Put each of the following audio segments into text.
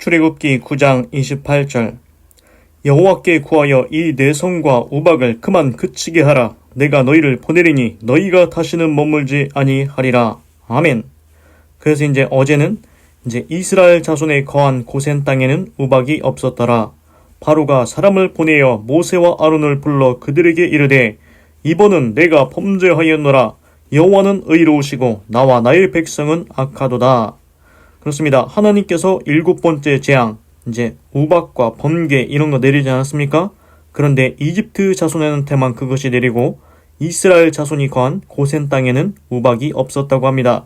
출애굽기 9장 28절 여호와께 구하여 이 내성과 우박을 그만 그치게 하라. 내가 너희를 보내리니 너희가 다시는 머물지 아니하리라. 아멘. 그래서 이제 어제는 이스라엘 자손에 거한 고센 땅에는 우박이 없었더라. 바로가 사람을 보내어 모세와 아론을 불러 그들에게 이르되 이번은 내가 범죄하였노라. 여호와는 의로우시고 나와 나의 백성은 악하도다. 그렇습니다. 하나님께서 7번째 재앙, 우박과 번개 이런 거 내리지 않았습니까? 그런데 이집트 자손한테만 그것이 내리고 이스라엘 자손이 거한 고센 땅에는 우박이 없었다고 합니다.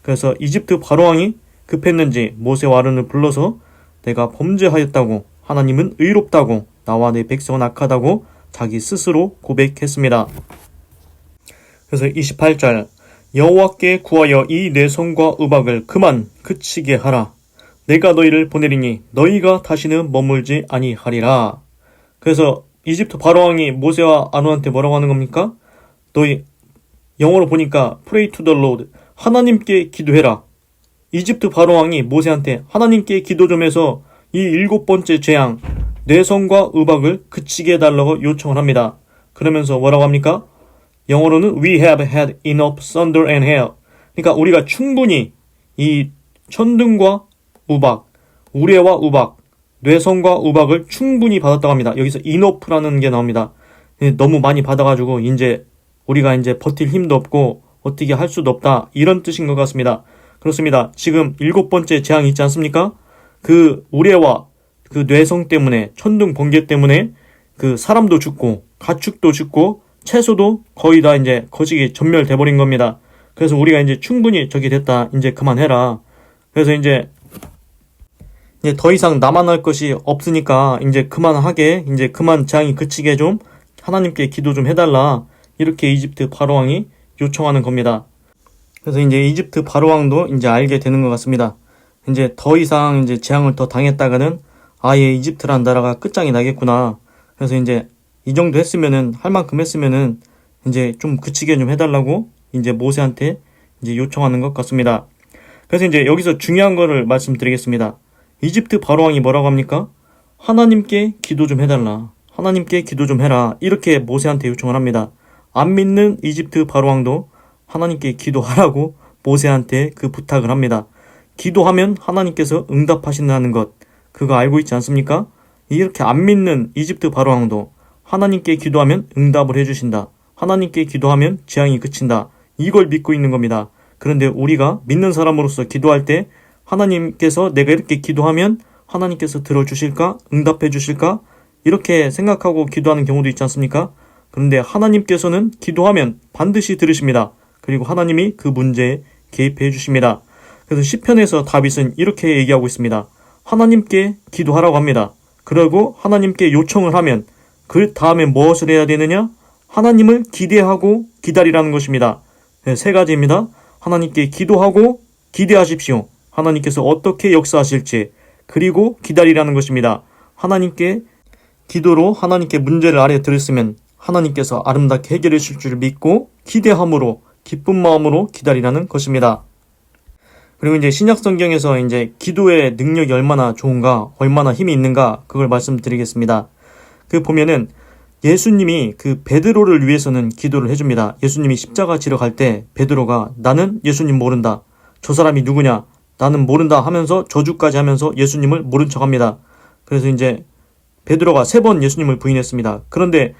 그래서 이집트 바로왕이 급했는지 모세와 아론을 불러서 내가 범죄하였다고, 하나님은 의롭다고, 나와 내 백성은 악하다고 자기 스스로 고백했습니다. 그래서 28절 여호와께 구하여 이 내성과 우박을 그만 그치게 하라. 내가 너희를 보내리니 너희가 다시는 머물지 아니하리라. 그래서 이집트 바로왕이 모세와 아론한테 뭐라고 하는 겁니까? 너희 영어로 보니까 Pray to the Lord, 하나님께 기도해라. 이집트 바로왕이 모세한테 하나님께 기도 좀 해서 이 7번째 재앙 내성과 우박을 그치게 해달라고 요청을 합니다. 그러면서 뭐라고 합니까? 영어로는 We have had enough thunder and hail. 그러니까 우리가 충분히 이 천둥과 우박, 우레와 우박, 뇌성과 우박을 충분히 받았다고 합니다. 여기서 enough라는 게 나옵니다. 너무 많이 받아가지고 우리가 버틸 힘도 없고 어떻게 할 수도 없다, 이런 뜻인 것 같습니다. 그렇습니다. 지금 7번째 재앙이 있지 않습니까? 그 우레와 그 뇌성 때문에, 천둥 번개 때문에 그 사람도 죽고 가축도 죽고 채소도 거의 다 거시기 전멸돼버린 겁니다. 그래서 우리가 충분히 저기 됐다, 그만해라. 그래서 더 이상 남아날 것이 없으니까 그만하게, 그만 재앙이 그치게 좀 하나님께 기도 좀 해달라, 이렇게 이집트 바로왕이 요청하는 겁니다. 그래서 이집트 바로왕도 알게 되는 것 같습니다. 더 이상 재앙을 더 당했다가는 아예 이집트란 나라가 끝장이 나겠구나. 그래서 이 정도 했으면은, 할 만큼 했으면은 좀 그치게 좀 해달라고 모세한테 요청하는 것 같습니다. 그래서 여기서 중요한 거를 말씀드리겠습니다. 이집트 바로왕이 뭐라고 합니까? 하나님께 기도 좀 해달라, 하나님께 기도 좀 해라, 이렇게 모세한테 요청을 합니다. 안 믿는 이집트 바로왕도 하나님께 기도하라고 모세한테 그 부탁을 합니다. 기도하면 하나님께서 응답하신다는 것, 그거 알고 있지 않습니까? 이렇게 안 믿는 이집트 바로왕도 하나님께 기도하면 응답을 해주신다, 하나님께 기도하면 재앙이 그친다, 이걸 믿고 있는 겁니다. 그런데 우리가 믿는 사람으로서 기도할 때 하나님께서 내가 이렇게 기도하면 하나님께서 들어주실까? 응답해 주실까? 이렇게 생각하고 기도하는 경우도 있지 않습니까? 그런데 하나님께서는 기도하면 반드시 들으십니다. 그리고 하나님이 그 문제에 개입해 주십니다. 그래서 시편에서 다윗은 이렇게 얘기하고 있습니다. 하나님께 기도하라고 합니다. 그리고 하나님께 요청을 하면 그 다음에 무엇을 해야 되느냐? 하나님을 기대하고 기다리라는 것입니다. 네, 3가지입니다. 하나님께 기도하고 기대하십시오. 하나님께서 어떻게 역사하실지, 그리고 기다리라는 것입니다. 하나님께 기도로 하나님께 문제를 알아들었으면 하나님께서 아름답게 해결해 주실 줄 믿고 기대함으로, 기쁜 마음으로 기다리라는 것입니다. 그리고 신약 성경에서 기도의 능력이 얼마나 좋은가, 얼마나 힘이 있는가, 그걸 말씀드리겠습니다. 보면은 예수님이 베드로를 위해서는 기도를 해줍니다. 예수님이 십자가 지러 갈 때 베드로가 나는 예수님 모른다, 저 사람이 누구냐, 나는 모른다 하면서 저주까지 하면서 예수님을 모른 척합니다. 그래서 베드로가 3번 예수님을 부인했습니다. 그런데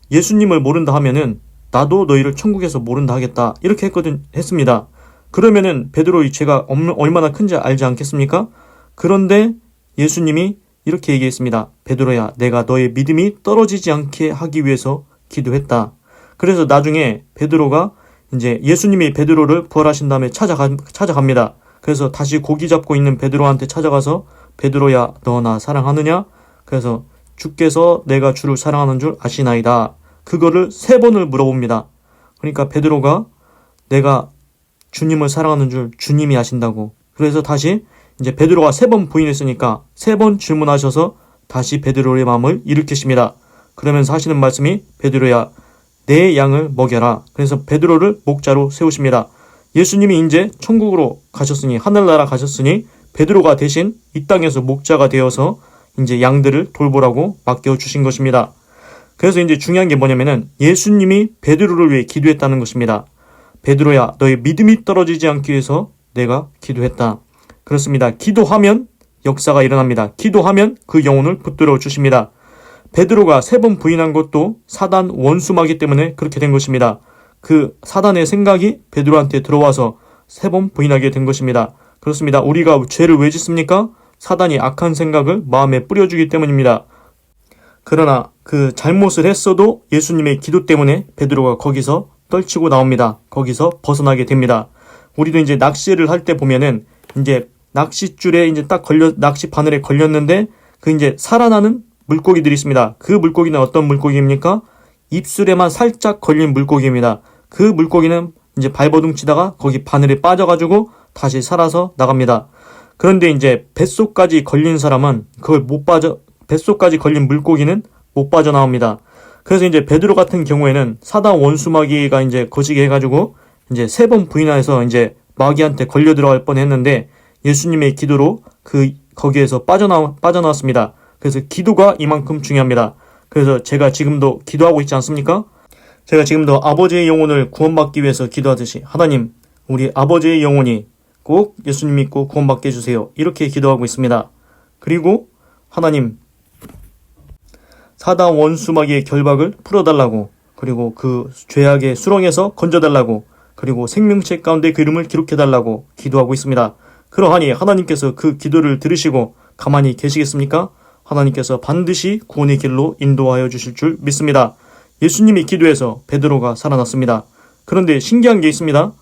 예수님을 모른다 하면은 나도 너희를 천국에서 모른다 하겠다, 이렇게 했습니다. 그러면은 베드로의 죄가 얼마나 큰지 알지 않겠습니까? 그런데 예수님이 이렇게 얘기했습니다. 베드로야, 내가 너의 믿음이 떨어지지 않게 하기 위해서 기도했다. 그래서 나중에 베드로가 예수님이 베드로를 부활하신 다음에 찾아갑니다. 그래서 다시 고기 잡고 있는 베드로한테 찾아가서 베드로야, 너 나 사랑하느냐? 그래서 주께서 내가 주를 사랑하는 줄 아시나이다. 그거를 3번을 물어봅니다. 그러니까 베드로가 내가 주님을 사랑하는 줄 주님이 아신다고. 그래서 다시 베드로가 3번 부인했으니까 3번 질문하셔서 다시 베드로의 마음을 일으키십니다. 그러면서 하시는 말씀이 베드로야, 내 양을 먹여라. 그래서 베드로를 목자로 세우십니다. 예수님이 이제 천국으로 가셨으니, 하늘나라 가셨으니 베드로가 대신 이 땅에서 목자가 되어서 이제 양들을 돌보라고 맡겨주신 것입니다. 그래서 이제 중요한 게 뭐냐면은 예수님이 베드로를 위해 기도했다는 것입니다. 베드로야, 너의 믿음이 떨어지지 않기 위해서 내가 기도했다. 그렇습니다. 기도하면 역사가 일어납니다. 기도하면 그 영혼을 붙들어 주십니다. 베드로가 3번 부인한 것도 사단 원수마귀 때문에 그렇게 된 것입니다. 그 사단의 생각이 베드로한테 들어와서 3번 부인하게 된 것입니다. 그렇습니다. 우리가 죄를 왜 짓습니까? 사단이 악한 생각을 마음에 뿌려주기 때문입니다. 그러나 그 잘못을 했어도 예수님의 기도 때문에 베드로가 거기서 떨치고 나옵니다. 거기서 벗어나게 됩니다. 우리도 이제 낚시를 할 때 보면은 이제 낚싯줄에 이제 딱 낚시 바늘에 걸렸는데 그 이제 살아나는 물고기들이 있습니다. 그 물고기는 어떤 물고기입니까? 입술에만 살짝 걸린 물고기입니다. 그 물고기는 이제 발버둥 치다가 거기 바늘에 빠져가지고 다시 살아서 나갑니다. 그런데 이제 뱃속까지 걸린 사람은 뱃속까지 걸린 물고기는 못 빠져나옵니다. 그래서 이제 베드로 같은 경우에는 사단 원수마귀가 이제 거시게 해가지고 이제 3번 부인해서 이제 마귀한테 걸려 들어갈 뻔했는데 예수님의 기도로 거기에서 빠져나왔습니다. 그래서 기도가 이만큼 중요합니다. 그래서 제가 지금도 기도하고 있지 않습니까? 제가 지금도 아버지의 영혼을 구원받기 위해서 기도하듯이 하나님, 우리 아버지의 영혼이 꼭 예수님 믿고 구원받게 해주세요. 이렇게 기도하고 있습니다. 그리고 하나님, 사단 원수마귀의 결박을 풀어달라고, 그리고 그 죄악의 수렁에서 건져달라고, 그리고 생명책 가운데 그 이름을 기록해달라고 기도하고 있습니다. 그러하니 하나님께서 그 기도를 들으시고 가만히 계시겠습니까? 하나님께서 반드시 구원의 길로 인도하여 주실 줄 믿습니다. 예수님이 기도해서 베드로가 살아났습니다. 그런데 신기한 게 있습니다.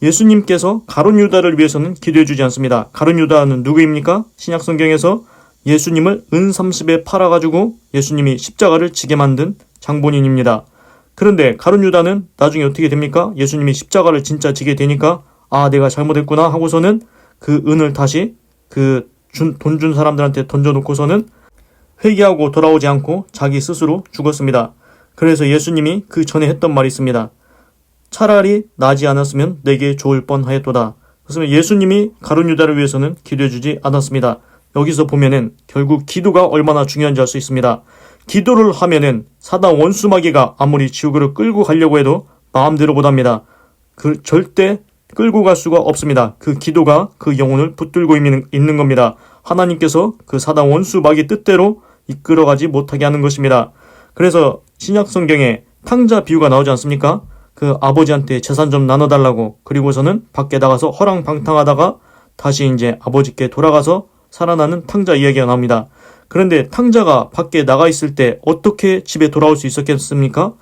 예수님께서 가룟 유다를 위해서는 기도해 주지 않습니다. 가룟 유다는 누구입니까? 신약 성경에서 예수님을 은 30에 팔아가지고 예수님이 십자가를 지게 만든 장본인입니다. 그런데 가룟 유다는 나중에 어떻게 됩니까? 예수님이 십자가를 진짜 지게 되니까 아, 내가 잘못했구나 하고서는 그 은을 다시 돈 준 사람들한테 던져놓고서는 회개하고 돌아오지 않고 자기 스스로 죽었습니다. 그래서 예수님이 그 전에 했던 말이 있습니다. 차라리 나지 않았으면 내게 좋을 뻔하였도다. 그래서 예수님이 가룟 유다를 위해서는 기도해주지 않았습니다. 여기서 보면은 결국 기도가 얼마나 중요한지 알 수 있습니다. 기도를 하면은 사단 원수마귀가 아무리 지옥으로 끌고 가려고 해도 마음대로 못합니다. 절대 끌고 갈 수가 없습니다. 그 기도가 그 영혼을 붙들고 있는 겁니다. 하나님께서 그 사단 원수마귀 뜻대로 이끌어가지 못하게 하는 것입니다. 그래서 신약 성경에 탕자 비유가 나오지 않습니까? 그 아버지한테 재산 좀 나눠달라고, 그리고서는 밖에 나가서 허랑방탕하다가 다시 이제 아버지께 돌아가서 살아나는 탕자 이야기가 나옵니다. 그런데 탕자가 밖에 나가 있을 때 어떻게 집에 돌아올 수 있었겠습니까?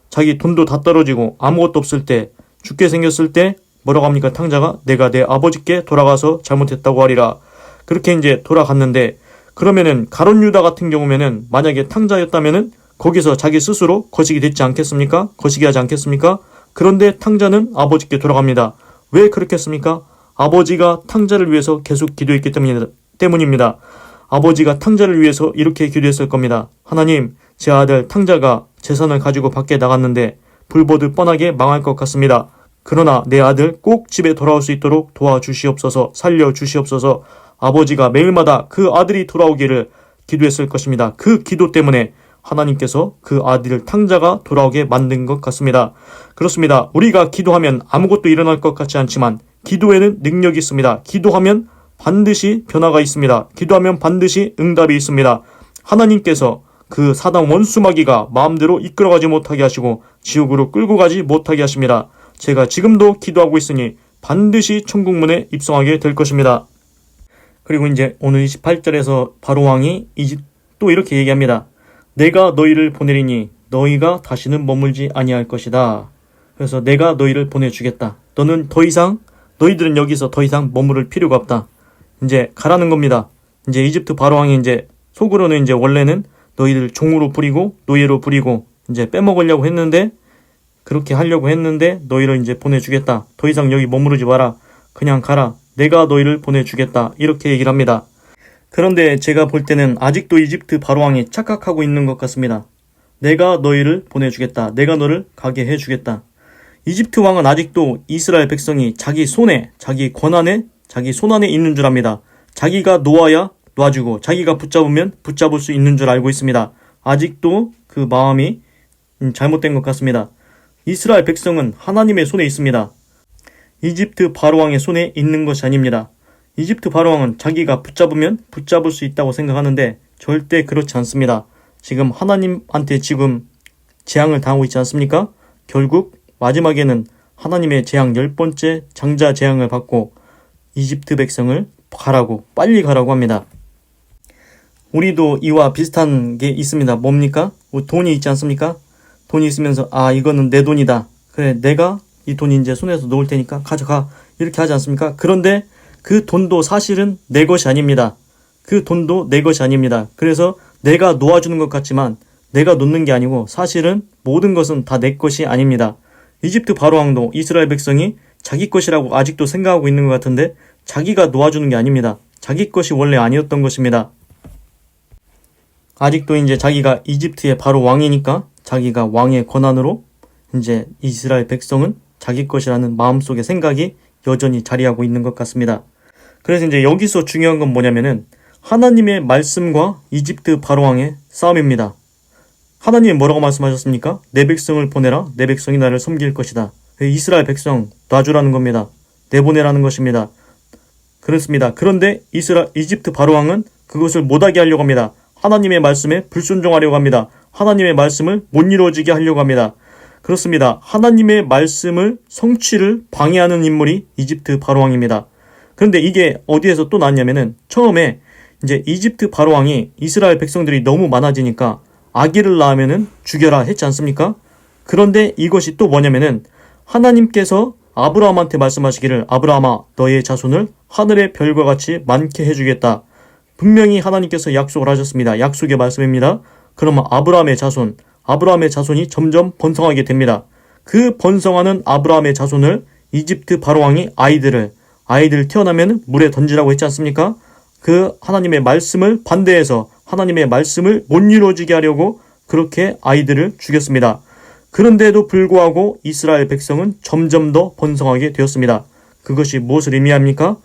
자기 돈도 다 떨어지고 아무것도 없을 때, 죽게 생겼을 때 뭐라고 합니까? 탕자가 내가 내 아버지께 돌아가서 잘못했다고 하리라. 그렇게 이제 돌아갔는데, 그러면은 가룟 유다 같은 경우면은 만약에 탕자였다면은 거기서 자기 스스로 거시기 됐지 않겠습니까? 거시기 하지 않겠습니까? 그런데 탕자는 아버지께 돌아갑니다. 왜 그렇겠습니까? 아버지가 탕자를 위해서 계속 기도했기 때문입니다. 아버지가 탕자를 위해서 이렇게 기도했을 겁니다. 하나님, 제 아들 탕자가 재산을 가지고 밖에 나갔는데 불보듯 뻔하게 망할 것 같습니다. 그러나 내 아들 꼭 집에 돌아올 수 있도록 도와주시옵소서, 살려주시옵소서. 아버지가 매일마다 그 아들이 돌아오기를 기도했을 것입니다. 그 기도 때문에 하나님께서 그 아들 탕자가 돌아오게 만든 것 같습니다. 그렇습니다. 우리가 기도하면 아무것도 일어날 것 같지 않지만 기도에는 능력이 있습니다. 기도하면 반드시 변화가 있습니다. 기도하면 반드시 응답이 있습니다. 하나님께서 그 사단 원수마귀가 마음대로 이끌어가지 못하게 하시고 지옥으로 끌고 가지 못하게 하십니다. 제가 지금도 기도하고 있으니 반드시 천국문에 입성하게 될 것입니다. 그리고 이제 오늘 28절에서 바로왕이 또 이렇게 얘기합니다. 내가 너희를 보내리니 너희가 다시는 머물지 아니할 것이다. 그래서 내가 너희를 보내주겠다. 너희들은 여기서 더 이상 머무를 필요가 없다. 이제 가라는 겁니다. 이제 이집트 바로왕이 이제 속으로는 이제 원래는 너희들 종으로 부리고 노예로 부리고 이제 빼먹으려고 했는데, 그렇게 하려고 했는데 너희를 이제 보내주겠다. 더 이상 여기 머무르지 마라. 그냥 가라. 내가 너희를 보내주겠다. 이렇게 얘기를 합니다. 그런데 제가 볼 때는 아직도 이집트 바로왕이 착각하고 있는 것 같습니다. 내가 너희를 보내주겠다. 내가 너를 가게 해주겠다. 이집트 왕은 아직도 이스라엘 백성이 자기 손에, 자기 권한에, 자기 손안에 있는 줄 압니다. 자기가 놓아야 놔주고 자기가 붙잡으면 붙잡을 수 있는 줄 알고 있습니다. 아직도 그 마음이 잘못된 것 같습니다. 이스라엘 백성은 하나님의 손에 있습니다. 이집트 바로왕의 손에 있는 것이 아닙니다. 이집트 바로왕은 자기가 붙잡으면 붙잡을 수 있다고 생각하는데 절대 그렇지 않습니다. 지금 하나님한테 지금 재앙을 당하고 있지 않습니까? 결국 마지막에는 하나님의 재앙 10번째 장자 재앙을 받고 이집트 백성을 빨리 가라고 합니다. 우리도 이와 비슷한 게 있습니다. 뭡니까? 돈이 있지 않습니까? 돈이 있으면서 이거는 내 돈이다. 그래, 내가 이 돈 이제 손에서 놓을 테니까 가져가. 이렇게 하지 않습니까? 그런데 그 돈도 사실은 내 것이 아닙니다. 그 돈도 내 것이 아닙니다. 그래서 내가 놓아주는 것 같지만 내가 놓는 게 아니고 사실은 모든 것은 다 내 것이 아닙니다. 이집트 바로왕도 이스라엘 백성이 자기 것이라고 아직도 생각하고 있는 것 같은데 자기가 놓아주는 게 아닙니다. 자기 것이 원래 아니었던 것입니다. 아직도 이제 자기가 이집트의 바로 왕이니까 자기가 왕의 권한으로 이제 이스라엘 백성은 자기 것이라는 마음속의 생각이 여전히 자리하고 있는 것 같습니다. 그래서 이제 여기서 중요한 건 뭐냐면은 하나님의 말씀과 이집트 바로왕의 싸움입니다. 하나님이 뭐라고 말씀하셨습니까? 내 백성을 보내라. 내 백성이 나를 섬길 것이다. 이스라엘 백성 놔주라는 겁니다. 내보내라는 것입니다. 그렇습니다. 그런데 이집트 바로왕은 그것을 못하게 하려고 합니다. 하나님의 말씀에 불순종하려고 합니다. 하나님의 말씀을 못 이루어지게 하려고 합니다. 그렇습니다. 하나님의 말씀을 성취를 방해하는 인물이 이집트 바로왕입니다. 그런데 이게 어디에서 또 나왔냐면은 처음에 이제 이집트 바로왕이 이스라엘 백성들이 너무 많아지니까 아기를 낳으면은 죽여라 했지 않습니까? 그런데 이것이 또 뭐냐면은 하나님께서 아브라함한테 말씀하시기를 아브라함아 너의 자손을 하늘의 별과 같이 많게 해주겠다. 분명히 하나님께서 약속을 하셨습니다. 약속의 말씀입니다. 그러면 아브라함의 자손이 점점 번성하게 됩니다. 그 번성하는 아브라함의 자손을 이집트 바로왕이 아이들 태어나면 물에 던지라고 했지 않습니까? 그 하나님의 말씀을 반대해서 하나님의 말씀을 못 이루어지게 하려고 그렇게 아이들을 죽였습니다. 그런데도 불구하고 이스라엘 백성은 점점 더 번성하게 되었습니다. 그것이 무엇을 의미합니까?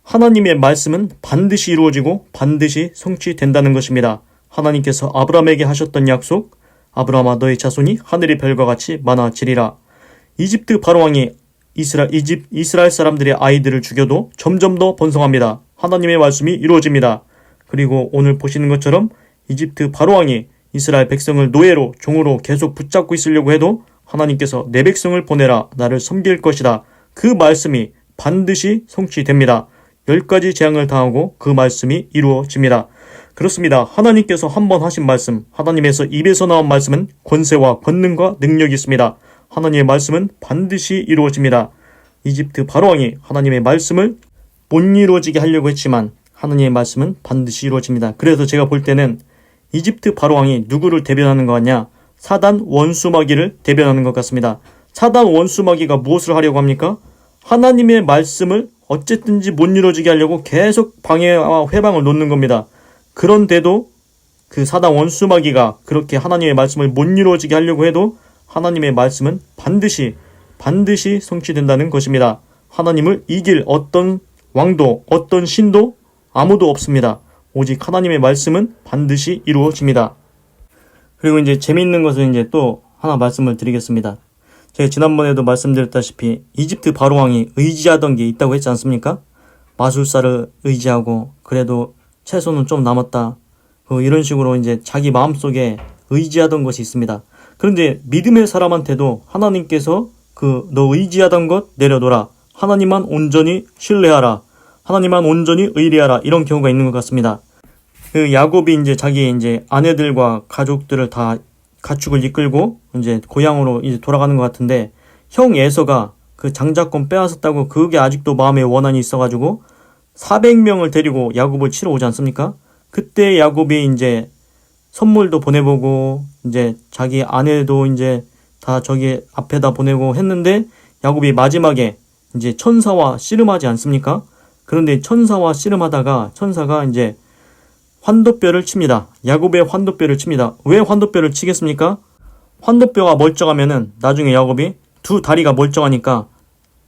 하나님의 말씀은 반드시 이루어지고 반드시 성취된다는 것입니다. 하나님께서 아브라함에게 하셨던 약속, 아브라함아 너의 자손이 하늘의 별과 같이 많아지리라. 이집트 바로왕이 이스라엘 사람들의 아이들을 죽여도 점점 더 번성합니다. 하나님의 말씀이 이루어집니다. 그리고 오늘 보시는 것처럼 이집트 바로왕이 이스라엘 백성을 노예로 종으로 계속 붙잡고 있으려고 해도 하나님께서 내 백성을 보내라 나를 섬길 것이다. 그 말씀이 반드시 성취됩니다. 10가지 재앙을 당하고 그 말씀이 이루어집니다. 그렇습니다. 하나님께서 한번 하신 말씀, 하나님에서 입에서 나온 말씀은 권세와 권능과 능력이 있습니다. 하나님의 말씀은 반드시 이루어집니다. 이집트 바로왕이 하나님의 말씀을 못 이루어지게 하려고 했지만 하나님의 말씀은 반드시 이루어집니다. 그래서 제가 볼 때는 이집트 바로왕이 누구를 대변하는 것 같냐? 사단 원수마귀를 대변하는 것 같습니다. 사단 원수마귀가 무엇을 하려고 합니까? 하나님의 말씀을 어쨌든지 못 이루어지게 하려고 계속 방해와 회방을 놓는 겁니다. 그런데도 그 사단 원수마귀가 그렇게 하나님의 말씀을 못 이루어지게 하려고 해도 하나님의 말씀은 반드시 성취된다는 것입니다. 하나님을 이길 어떤 왕도 어떤 신도 아무도 없습니다. 오직 하나님의 말씀은 반드시 이루어집니다. 그리고 이제 재미있는 것은 이제 또 하나 말씀을 드리겠습니다. 제가 지난번에도 말씀드렸다시피 이집트 바로왕이 의지하던 게 있다고 했지 않습니까? 마술사를 의지하고 그래도 채소는 좀 남았다. 이런 식으로 이제 자기 마음속에 의지하던 것이 있습니다. 그런데 믿음의 사람한테도 하나님께서 너 의지하던 것 내려놓아라. 하나님만 온전히 신뢰하라. 하나님만 온전히 의뢰하라. 이런 경우가 있는 것 같습니다. 야곱이 이제 자기 이제 아내들과 가족들을 다 가축을 이끌고 이제 고향으로 이제 돌아가는 것 같은데 형 에서가 그 장자권 빼앗았다고 그게 아직도 마음에 원한이 있어가지고 400명을 데리고 야곱을 치러 오지 않습니까? 그때 야곱이 이제 선물도 보내보고 이제 자기 아내도 이제 다 저기 앞에다 보내고 했는데 야곱이 마지막에 이제 천사와 씨름하지 않습니까? 그런데 천사와 씨름하다가 천사가 이제 환도뼈를 칩니다. 야곱의 환도뼈를 칩니다. 왜 환도뼈를 치겠습니까? 환도뼈가 멀쩡하면은 나중에 야곱이 두 다리가 멀쩡하니까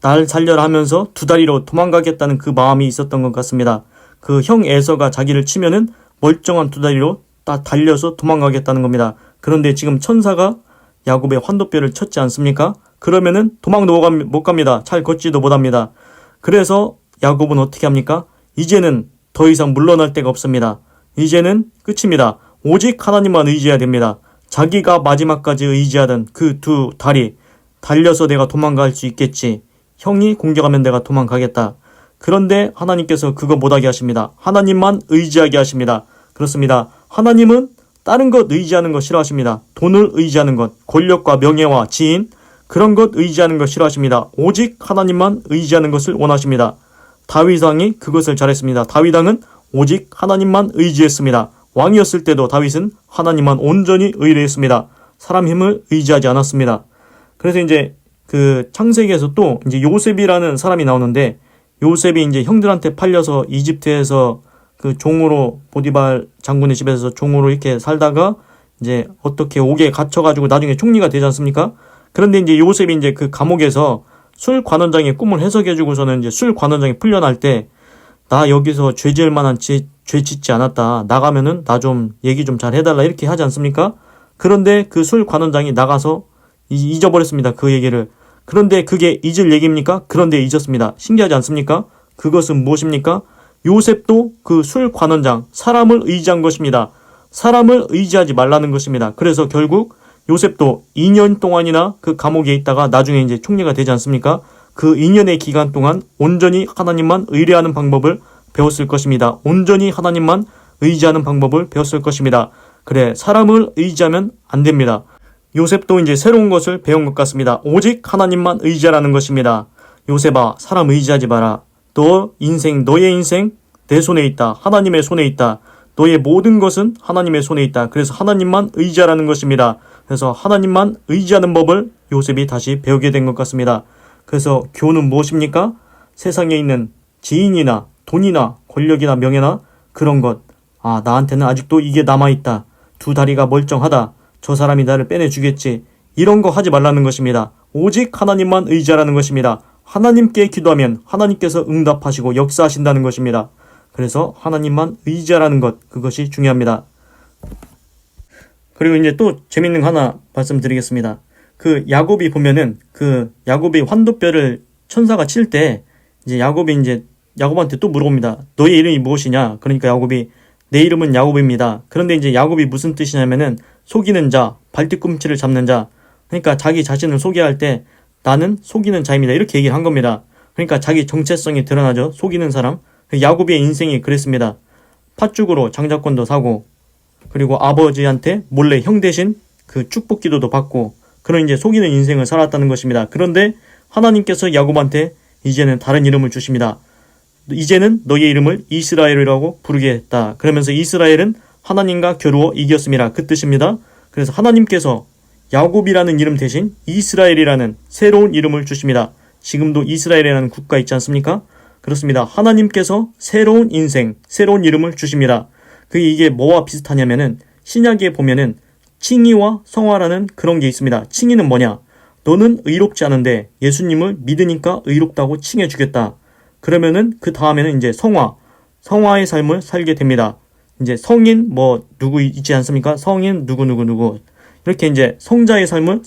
날 살려라 하면서 두 다리로 도망가겠다는 그 마음이 있었던 것 같습니다. 그 형 에서가 자기를 치면은 멀쩡한 두 다리로 딱 달려서 도망가겠다는 겁니다. 그런데 지금 천사가 야곱의 환도뼈를 쳤지 않습니까? 그러면은 도망도 못 갑니다. 잘 걷지도 못합니다. 그래서 야곱은 어떻게 합니까? 이제는 더 이상 물러날 데가 없습니다. 이제는 끝입니다. 오직 하나님만 의지해야 됩니다. 자기가 마지막까지 의지하던 그 두 다리, 달려서 내가 도망갈 수 있겠지. 형이 공격하면 내가 도망가겠다. 그런데 하나님께서 그거 못하게 하십니다. 하나님만 의지하게 하십니다. 그렇습니다. 하나님은 다른 것 의지하는 거 싫어하십니다. 돈을 의지하는 것, 권력과 명예와 지인, 그런 것 의지하는 것 싫어하십니다. 오직 하나님만 의지하는 것을 원하십니다. 다윗 왕이 그것을 잘했습니다. 다윗 왕은 오직 하나님만 의지했습니다. 왕이었을 때도 다윗은 하나님만 온전히 의뢰했습니다. 사람 힘을 의지하지 않았습니다. 그래서 이제 그 창세기에서 또 이제 요셉이라는 사람이 나오는데, 요셉이 이제 형들한테 팔려서 이집트에서 그 종으로, 보디발 장군의 집에서 종으로 이렇게 살다가 이제 어떻게 옥에 갇혀가지고 나중에 총리가 되지 않습니까? 그런데 이제 요셉이 이제 그 감옥에서 술 관원장의 꿈을 해석해주고서는 이제 술 관원장이 풀려날 때, 나 여기서 죄 지을 만한 죄 짓지 않았다. 나가면은 나 좀 얘기 좀 잘 해달라. 이렇게 하지 않습니까? 그런데 그 술 관원장이 나가서 잊어버렸습니다. 그 얘기를. 그런데 그게 잊을 얘기입니까? 그런데 잊었습니다. 신기하지 않습니까? 그것은 무엇입니까? 요셉도 그 술 관원장, 사람을 의지한 것입니다. 사람을 의지하지 말라는 것입니다. 그래서 결국 요셉도 2년 동안이나 그 감옥에 있다가 나중에 이제 총리가 되지 않습니까? 그 2년의 기간 동안 온전히 하나님만 의뢰하는 방법을 배웠을 것입니다. 온전히 하나님만 의지하는 방법을 배웠을 것입니다. 그래, 사람을 의지하면 안 됩니다. 요셉도 이제 새로운 것을 배운 것 같습니다. 오직 하나님만 의지하라는 것입니다. 요셉아, 사람 의지하지 마라. 너의 인생 내 손에 있다. 하나님의 손에 있다. 너의 모든 것은 하나님의 손에 있다. 그래서 하나님만 의지하라는 것입니다. 그래서 하나님만 의지하는 법을 요셉이 다시 배우게 된 것 같습니다. 그래서 교훈은 무엇입니까? 세상에 있는 지인이나 돈이나 권력이나 명예나 그런 것, 나한테는 아직도 이게 남아있다. 두 다리가 멀쩡하다. 저 사람이 나를 빼내주겠지. 이런 거 하지 말라는 것입니다. 오직 하나님만 의지하라는 것입니다. 하나님께 기도하면 하나님께서 응답하시고 역사하신다는 것입니다. 그래서 하나님만 의지하라는 것, 그것이 중요합니다. 그리고 이제 또 재밌는 거 하나 말씀드리겠습니다. 그 야곱이 보면은 그 야곱이 환도뼈를 천사가 칠 때 이제 야곱한테 또 물어봅니다. 너의 이름이 무엇이냐? 그러니까 야곱이 내 이름은 야곱입니다. 그런데 이제 야곱이 무슨 뜻이냐면은 속이는 자, 발뒤꿈치를 잡는 자. 그러니까 자기 자신을 소개할 때 나는 속이는 자입니다. 이렇게 얘기를 한 겁니다. 그러니까 자기 정체성이 드러나죠. 속이는 사람. 야곱의 인생이 그랬습니다. 팥죽으로 장자권도 사고, 그리고 아버지한테 몰래 형 대신 그 축복 기도도 받고, 그런 이제 속이는 인생을 살았다는 것입니다. 그런데 하나님께서 야곱한테 이제는 다른 이름을 주십니다. 이제는 너의 이름을 이스라엘이라고 부르겠다. 그러면서 이스라엘은 하나님과 겨루어 이겼습니다. 그 뜻입니다. 그래서 하나님께서 야곱이라는 이름 대신 이스라엘이라는 새로운 이름을 주십니다. 지금도 이스라엘이라는 국가 있지 않습니까? 그렇습니다. 하나님께서 새로운 인생, 새로운 이름을 주십니다. 이게 뭐와 비슷하냐면은 신약에 보면은 칭의와 성화라는 그런 게 있습니다. 칭의는 뭐냐? 너는 의롭지 않은데 예수님을 믿으니까 의롭다고 칭해주겠다. 그러면은 그 다음에는 이제 성화의 삶을 살게 됩니다. 이제 성인 누구 있지 않습니까? 성인 누구 이렇게 이제 성자의 삶을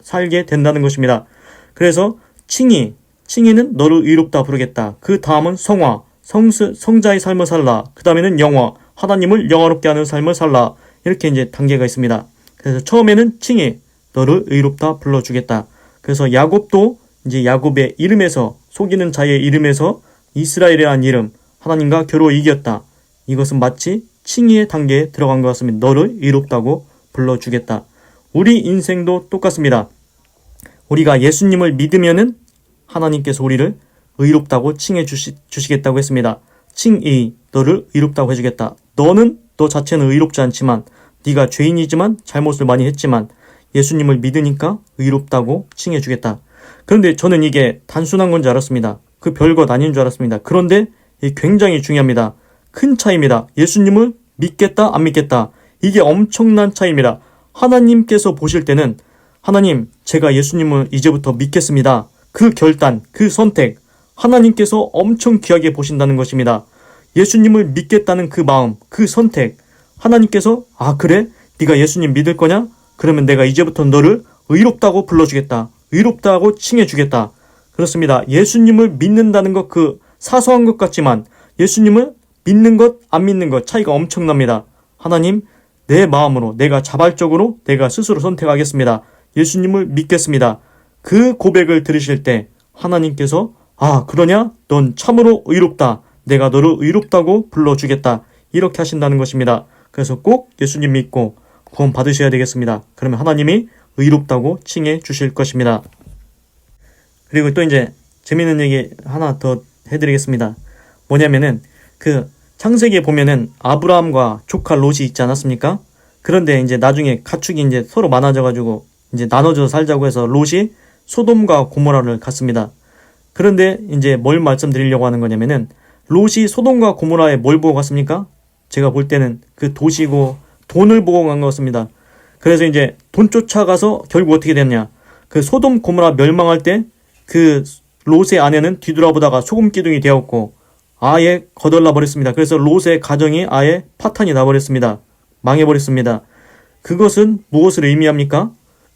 살게 된다는 것입니다. 그래서 칭의는 너를 의롭다 부르겠다. 그 다음은 성화, 성자의 삶을 살라. 그 다음에는 영화, 하나님을 영화롭게 하는 삶을 살라. 이렇게 이제 단계가 있습니다. 그래서 처음에는 칭의, 너를 의롭다 불러주겠다. 그래서 야곱도 이제 야곱의 이름에서, 속이는 자의 이름에서 이스라엘이라는 이름, 하나님과 겨루어 이겼다. 이것은 마치 칭의의 단계에 들어간 것 같습니다. 너를 의롭다고 불러주겠다. 우리 인생도 똑같습니다. 우리가 예수님을 믿으면은 하나님께서 우리를 의롭다고 칭해 주시겠다고 했습니다. 칭의, 너를 의롭다고 해주겠다. 너 자체는 의롭지 않지만, 네가 죄인이지만 잘못을 많이 했지만 예수님을 믿으니까 의롭다고 칭해 주겠다. 그런데 저는 이게 단순한 건 줄 알았습니다. 그 별것 아닌 줄 알았습니다. 그런데 이게 굉장히 중요합니다. 큰 차이입니다. 예수님을 믿겠다 안 믿겠다. 이게 엄청난 차이입니다. 하나님께서 보실 때는 하나님, 제가 예수님을 이제부터 믿겠습니다. 그 결단, 그 선택, 하나님께서 엄청 귀하게 보신다는 것입니다. 예수님을 믿겠다는 그 마음, 그 선택, 하나님께서 아 그래? 네가 예수님 믿을 거냐? 그러면 내가 이제부터 너를 의롭다고 불러주겠다. 의롭다고 칭해주겠다. 그렇습니다. 예수님을 믿는다는 것 그 사소한 것 같지만 예수님을 믿는 것, 안 믿는 것 차이가 엄청납니다. 하나님, 내 마음으로 내가 자발적으로 내가 스스로 선택하겠습니다. 예수님을 믿겠습니다. 그 고백을 들으실 때 하나님께서 아 그러냐? 넌 참으로 의롭다. 내가 너를 의롭다고 불러주겠다. 이렇게 하신다는 것입니다. 그래서 꼭 예수님 믿고 구원 받으셔야 되겠습니다. 그러면 하나님이 의롭다고 칭해 주실 것입니다. 그리고 또 이제 재미있는 얘기 하나 더 해드리겠습니다. 뭐냐면은 그 창세기에 보면은 아브라함과 조카 롯이 있지 않았습니까? 그런데 이제 나중에 가축이 이제 서로 많아져가지고 이제 나눠져 살자고 해서 롯이 소돔과 고모라를 갔습니다. 그런데 이제 뭘 말씀드리려고 하는 거냐면은 롯이 소돔과 고모라에 뭘 보고 갔습니까? 제가 볼 때는 그 도시고 돈을 보고 간 것 같습니다. 그래서 이제 돈 쫓아가서 결국 어떻게 됐냐? 그 소돔 고모라 멸망할 때 그 롯의 아내는 뒤돌아보다가 소금 기둥이 되었고 아예 거덜나 버렸습니다. 그래서 롯의 가정이 아예 파탄이 나버렸습니다. 망해버렸습니다. 그것은 무엇을 의미합니까?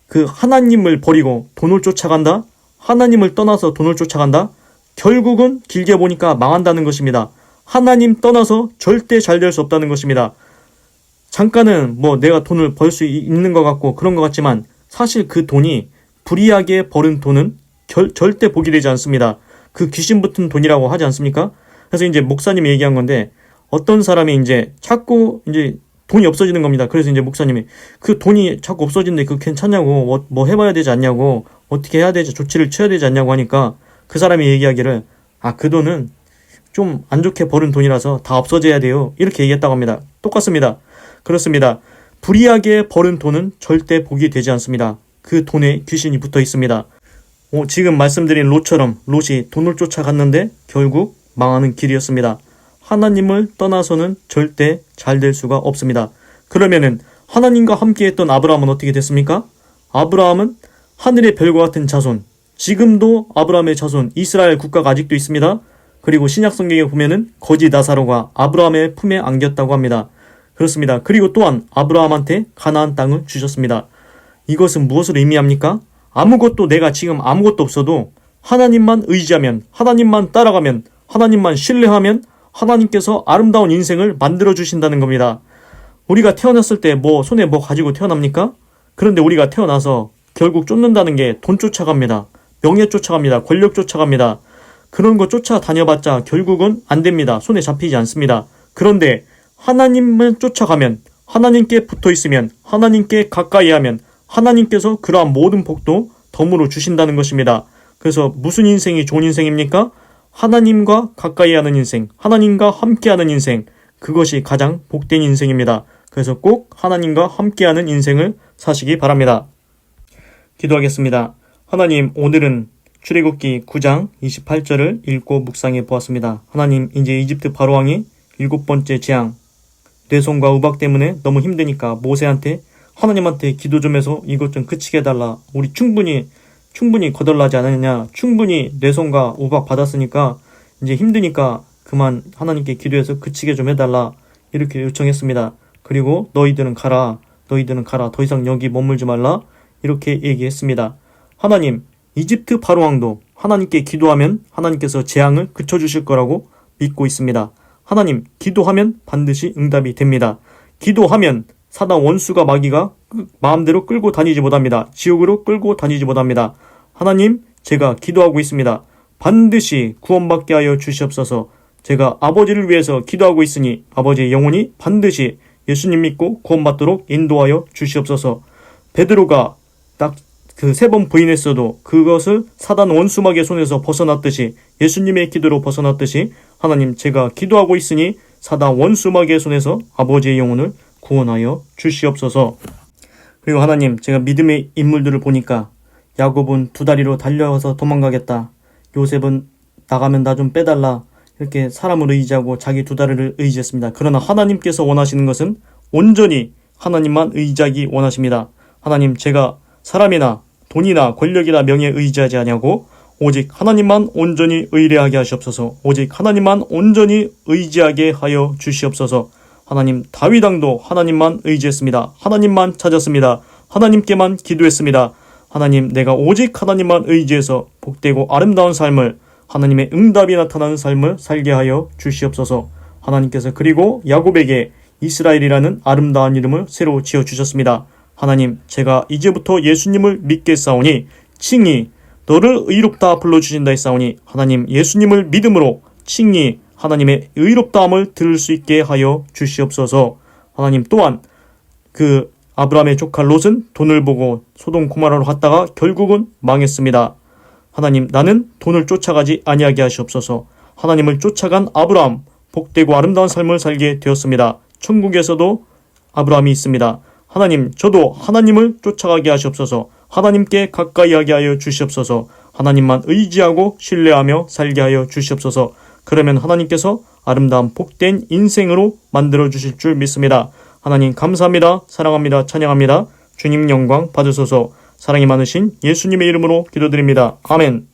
그 하나님을 버리고 돈을 쫓아간다? 하나님을 떠나서 돈을 쫓아간다? 결국은 길게 보니까 망한다는 것입니다. 하나님 떠나서 절대 잘 될 수 없다는 것입니다. 잠깐은 뭐 내가 돈을 벌 수 있는 것 같고 그런 것 같지만 사실 그 돈이 불이하게 벌은 돈은 절대 복이 되지 않습니다. 그 귀신 붙은 돈이라고 하지 않습니까? 그래서 이제 목사님이 얘기한 건데 어떤 사람이 이제 자꾸 이제 돈이 없어지는 겁니다. 그래서 이제 목사님이 그 돈이 자꾸 없어지는데 그거 괜찮냐고 뭐 해봐야 되지 않냐고 어떻게 해야 되지 조치를 취해야 되지 않냐고 하니까 그 사람이 얘기하기를 아 그 돈은 좀 안 좋게 벌은 돈이라서 다 없어져야 돼요. 이렇게 얘기했다고 합니다. 똑같습니다. 그렇습니다. 불이하게 벌은 돈은 절대 복이 되지 않습니다. 그 돈에 귀신이 붙어 있습니다. 지금 말씀드린 롯처럼 롯이 돈을 쫓아갔는데 결국 망하는 길이었습니다. 하나님을 떠나서는 절대 잘 될 수가 없습니다. 그러면은 하나님과 함께했던 아브라함은 어떻게 됐습니까? 아브라함은 하늘의 별과 같은 자손, 지금도 아브라함의 자손 이스라엘 국가가 아직도 있습니다. 그리고 신약 성경에 보면은 거지 나사로가 아브라함의 품에 안겼다고 합니다. 그렇습니다. 그리고 또한 아브라함한테 가나안 땅을 주셨습니다. 이것은 무엇을 의미합니까? 아무것도 내가 지금 아무것도 없어도 하나님만 의지하면 하나님만 따라가면 하나님만 신뢰하면 하나님께서 아름다운 인생을 만들어 주신다는 겁니다. 우리가 태어났을 때 뭐 손에 뭐 가지고 태어납니까? 그런데 우리가 태어나서 결국 쫓는다는 게 돈 쫓아갑니다. 명예 쫓아갑니다. 권력 쫓아갑니다. 그런 거 쫓아다녀봤자 결국은 안 됩니다. 손에 잡히지 않습니다. 그런데 하나님을 쫓아가면 하나님께 붙어 있으면 하나님께 가까이 하면 하나님께서 그러한 모든 복도 덤으로 주신다는 것입니다. 그래서 무슨 인생이 좋은 인생입니까? 하나님과 가까이 하는 인생, 하나님과 함께하는 인생, 그것이 가장 복된 인생입니다. 그래서 꼭 하나님과 함께하는 인생을 사시기 바랍니다. 기도하겠습니다. 하나님, 오늘은 출애굽기 9장 28절을 읽고 묵상해 보았습니다. 하나님, 이제 이집트 바로왕이 7번째 재앙, 뇌손과 우박 때문에 너무 힘드니까 모세한테 하나님한테 기도 좀 해서 이것 좀 그치게 해달라. 우리 충분히 거덜나지 않았느냐. 충분히 뇌손과 우박 받았으니까 이제 힘드니까 그만 하나님께 기도해서 그치게 좀 해달라. 이렇게 요청했습니다. 그리고 너희들은 가라. 더 이상 여기 머물지 말라. 이렇게 얘기했습니다. 하나님, 이집트 바로왕도 하나님께 기도하면 하나님께서 재앙을 그쳐주실 거라고 믿고 있습니다. 하나님, 기도하면 반드시 응답이 됩니다. 기도하면 사단 원수가 마귀가 마음대로 끌고 다니지 못합니다. 지옥으로 끌고 다니지 못합니다. 하나님, 제가 기도하고 있습니다. 반드시 구원받게 하여 주시옵소서. 제가 아버지를 위해서 기도하고 있으니 아버지의 영혼이 반드시 예수님 믿고 구원받도록 인도하여 주시옵소서. 베드로가 딱 그 3번 부인했어도 그것을 사단 원수마귀의 손에서 벗어났듯이 예수님의 기도로 벗어났듯이 하나님, 제가 기도하고 있으니 사단 원수마귀의 손에서 아버지의 영혼을 구원하여 주시옵소서. 그리고 하나님, 제가 믿음의 인물들을 보니까 야곱은 2다리로 달려와서 도망가겠다. 요셉은 나가면 나 좀 빼달라. 이렇게 사람을 의지하고 자기 2다리를 의지했습니다. 그러나 하나님께서 원하시는 것은 온전히 하나님만 의지하기 원하십니다. 하나님, 제가 사람이나 돈이나 권력이나 명예에 의지하지 아니하고 오직 하나님만 온전히 의뢰하게 하시옵소서. 오직 하나님만 온전히 의지하게 하여 주시옵소서. 하나님, 다윗 왕도 하나님만 의지했습니다. 하나님만 찾았습니다. 하나님께만 기도했습니다. 하나님, 내가 오직 하나님만 의지해서 복되고 아름다운 삶을, 하나님의 응답이 나타나는 삶을 살게 하여 주시옵소서. 하나님께서 그리고 야곱에게 이스라엘이라는 아름다운 이름을 새로 지어주셨습니다. 하나님, 제가 이제부터 예수님을 믿겠사오니 칭히 너를 의롭다 불러주신다 했사오니 하나님, 예수님을 믿음으로 칭히 하나님의 의롭다함을 들을 수 있게 하여 주시옵소서. 하나님, 또한 그 아브라함의 조카 롯은 돈을 보고 소돔 고모라로 갔다가 결국은 망했습니다. 하나님, 나는 돈을 쫓아가지 아니하게 하시옵소서. 하나님을 쫓아간 아브라함, 복되고 아름다운 삶을 살게 되었습니다. 천국에서도 아브라함이 있습니다. 하나님, 저도 하나님을 쫓아가게 하시옵소서. 하나님께 가까이 하게 하여 주시옵소서. 하나님만 의지하고 신뢰하며 살게 하여 주시옵소서. 그러면 하나님께서 아름다운 복된 인생으로 만들어 주실 줄 믿습니다. 하나님, 감사합니다. 사랑합니다. 찬양합니다. 주님 영광 받으소서. 사랑이 많으신 예수님의 이름으로 기도드립니다. 아멘.